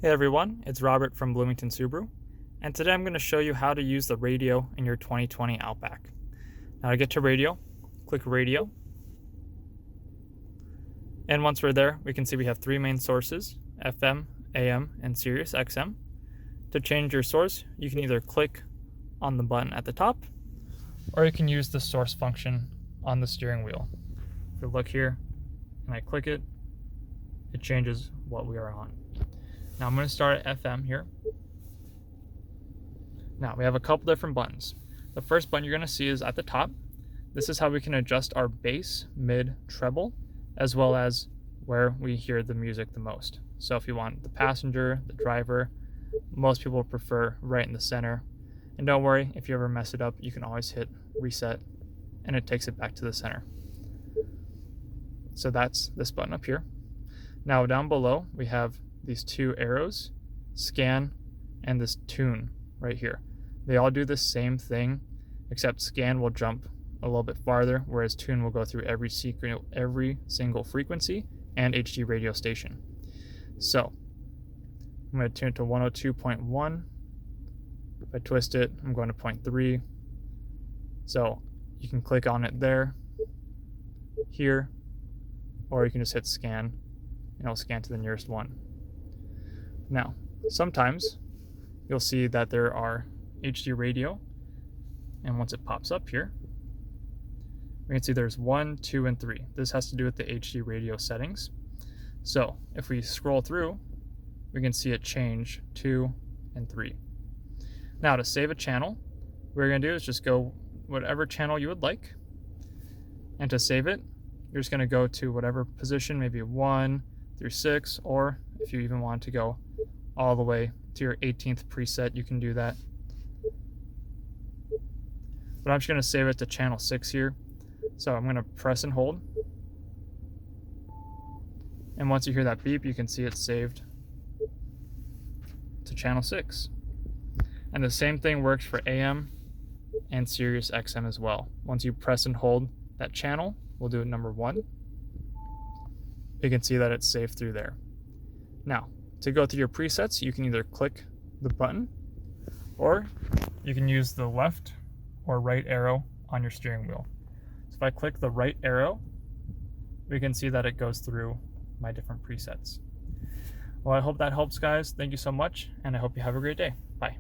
Hey everyone, it's Robert from Bloomington Subaru, and today I'm going to show you how to use the radio in your 2020 Outback. Now to get to radio, click radio, and once we're there, we can see we have three main sources, FM, AM, and Sirius XM. To change your source, you can either click on the button at the top, or you can use the source function on the steering wheel. If you look here, and I click it, it changes what we are on. Now I'm going to start at FM here. Now we have a couple different buttons. The first button you're going to see is at the top. This is how we can adjust our bass, mid, treble, as well as where we hear the music the most. So if you want the passenger, the driver, most people prefer right in the center. And don't worry, if you ever mess it up, you can always hit reset and it takes it back to the center. So that's this button up here. Now down below, we have these two arrows, scan, and this tune right here. They all do the same thing, except scan will jump a little bit farther, whereas tune will go through every single frequency and HD radio station. So I'm going to tune to 102.1. If I twist it, I'm going to 0.3. So you can click on it there, here, or you can just hit scan, and it'll scan to the nearest one. Now, sometimes you'll see that there are HD radio, and once it pops up here, we can see there's 1, 2, and 3. This has to do with the HD radio settings. So if we scroll through, we can see it change 2 and 3. Now to save a channel, what we're going to do is just go whatever channel you would like, and to save it, you're just going to go to whatever position, maybe 1 through 6, or if you even want to go all the way to your 18th preset, you can do that. But I'm just going to save it to channel 6 here. So I'm going to press and hold. And once you hear that beep, you can see it's saved to channel 6. And the same thing works for AM and Sirius XM as well. Once you press and hold that channel, we'll do it number 1. You can see that it's saved through there. Now, to go through your presets, you can either click the button or you can use the left or right arrow on your steering wheel. So if I click the right arrow, we can see that it goes through my different presets. Well, I hope that helps, guys. Thank you so much, and I hope you have a great day. Bye.